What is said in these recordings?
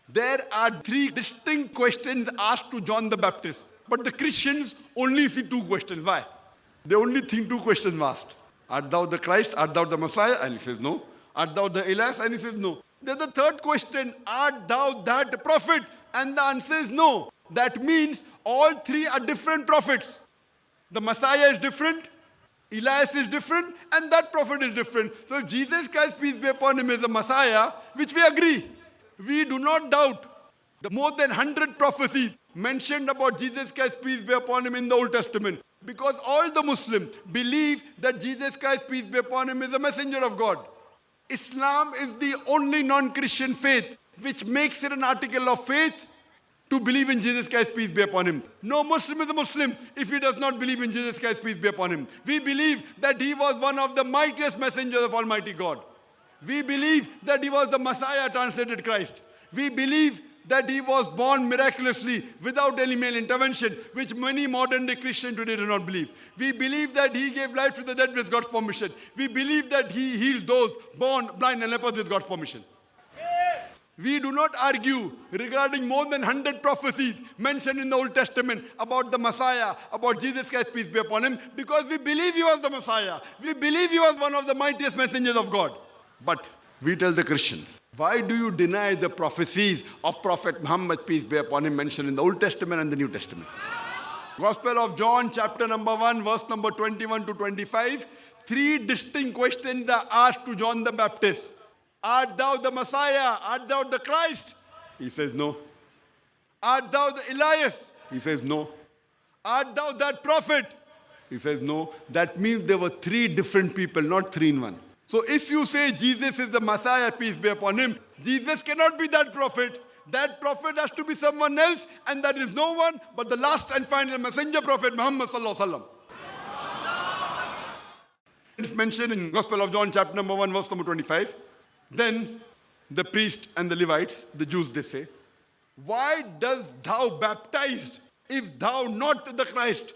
There are three distinct questions asked to John the Baptist. But the Christians only see two questions. Why? They only think two questions were asked. Art thou the Christ? Art thou the Messiah? And he says no. Art thou the Elias? And he says no. Then the third question, art thou that prophet? And the answer is no. That means all three are different prophets. The Messiah is different, Elias is different, and that prophet is different. So if Jesus Christ, peace be upon him, is the Messiah, which we agree, we do not doubt. The more than 100 prophecies mentioned about Jesus Christ, peace be upon him, in the Old Testament. Because all the Muslims believe that Jesus Christ, peace be upon him, is a messenger of God. Islam is the only non-Christian faith which makes it an article of faith to believe in Jesus Christ, peace be upon him. No Muslim is a Muslim if he does not believe in Jesus Christ, peace be upon him. We believe that he was one of the mightiest messengers of Almighty God. We believe that he was the Messiah, translated Christ. We believe that he was born miraculously without any male intervention, which many modern day Christians today do not believe. We believe that he gave life to the dead with God's permission. We believe that he healed those born blind and lepers with God's permission. We do not argue regarding more than 100 prophecies mentioned in the Old Testament about the Messiah, about Jesus Christ, peace be upon him, because we believe he was the Messiah. We believe he was one of the mightiest messengers of God. But we tell the Christians, why do you deny the prophecies of Prophet Muhammad, peace be upon him, mentioned in the Old Testament and the New Testament? Gospel of John, chapter number 1, verse number 21 to 25. Three distinct questions are asked to John the Baptist. Art thou the Messiah? Art thou the Christ? He says no. Art thou the Elias? He says no. Art thou that prophet? He says no. That means there were three different people, not three in one. So if you say Jesus is the Messiah, peace be upon him, Jesus cannot be that prophet. That prophet has to be someone else, and that is no one but the last and final messenger prophet, Muhammad sallallahu alaihi wasallam. It's mentioned in Gospel of John, chapter number 1, verse number 25. Then the priest and the Levites, the Jews, they say, why dost thou baptize if thou not the Christ?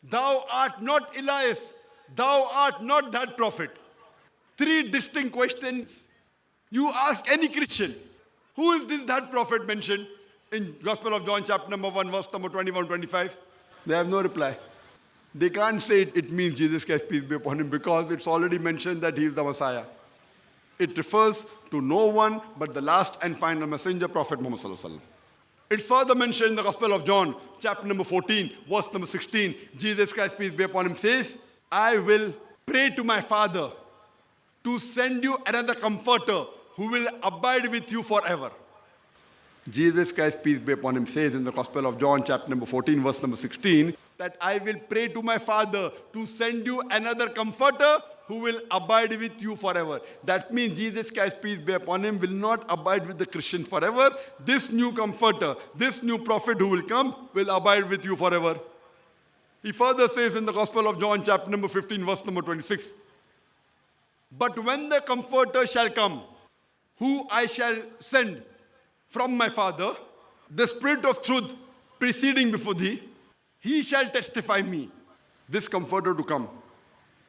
Thou art not Elias. Thou art not that prophet. Three distinct questions. You ask any Christian, who is this that prophet mentioned in Gospel of John, chapter number 1, verse number 21, 25? They have no reply. They can't say it means Jesus Christ, peace be upon him, because it's already mentioned that he is the Messiah. It refers to no one but the last and final messenger, Prophet Muhammad sallallahu alaihi wasallam. It's further mentioned in the Gospel of John, chapter number 14, verse number 16. Jesus Christ, peace be upon him, says, I will pray to my Father to send you another comforter who will abide with you forever. Jesus Christ, peace be upon him, says in the Gospel of John, chapter number 14, verse number 16, that I will pray to my Father to send you another comforter who will abide with you forever. That means Jesus Christ, peace be upon him, will not abide with the Christian forever. This new comforter, this new prophet who will come, will abide with you forever. He further says in the Gospel of John, chapter number 15, verse number 26, but when the comforter shall come, who I shall send from my Father, the Spirit of truth preceding before thee, he shall testify me. This comforter to come,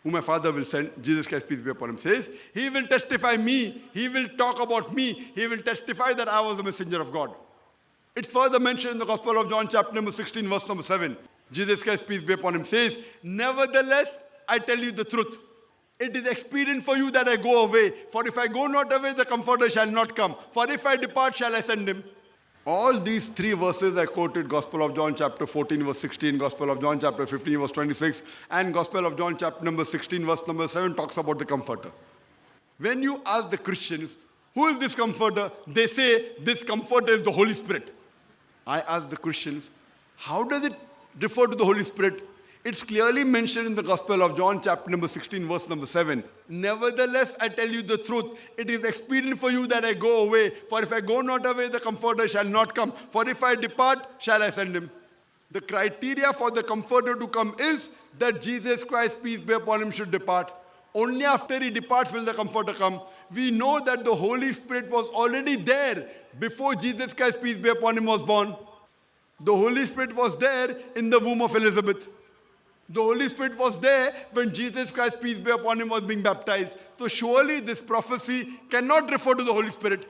whom my Father will send, Jesus Christ, peace be upon him, says, he will testify me, he will talk about me, he will testify that I was the messenger of God. It's further mentioned in the Gospel of John, chapter number 16, verse number 7. Jesus Christ, peace be upon him, says, nevertheless, I tell you the truth. It is expedient for you that I go away. For if I go not away, the Comforter shall not come. For if I depart, shall I send him. All these three verses I quoted, Gospel of John chapter 14, verse 16, Gospel of John chapter 15, verse 26, and Gospel of John chapter number 16, verse number 7 talks about the Comforter. When you ask the Christians, who is this Comforter? They say, this Comforter is the Holy Spirit. I ask the Christians, how does it refer to the Holy Spirit? It's clearly mentioned in the Gospel of John, chapter number 16, verse number 7. Nevertheless, I tell you the truth. It is expedient for you that I go away. For if I go not away, the Comforter shall not come. For if I depart, shall I send him. The criteria for the Comforter to come is that Jesus Christ, peace be upon him, should depart. Only after he departs will the Comforter come. We know that the Holy Spirit was already there before Jesus Christ, peace be upon him, was born. The Holy Spirit was there in the womb of Elizabeth. The Holy Spirit was there when Jesus Christ, peace be upon him, was being baptized. So surely this prophecy cannot refer to the Holy Spirit.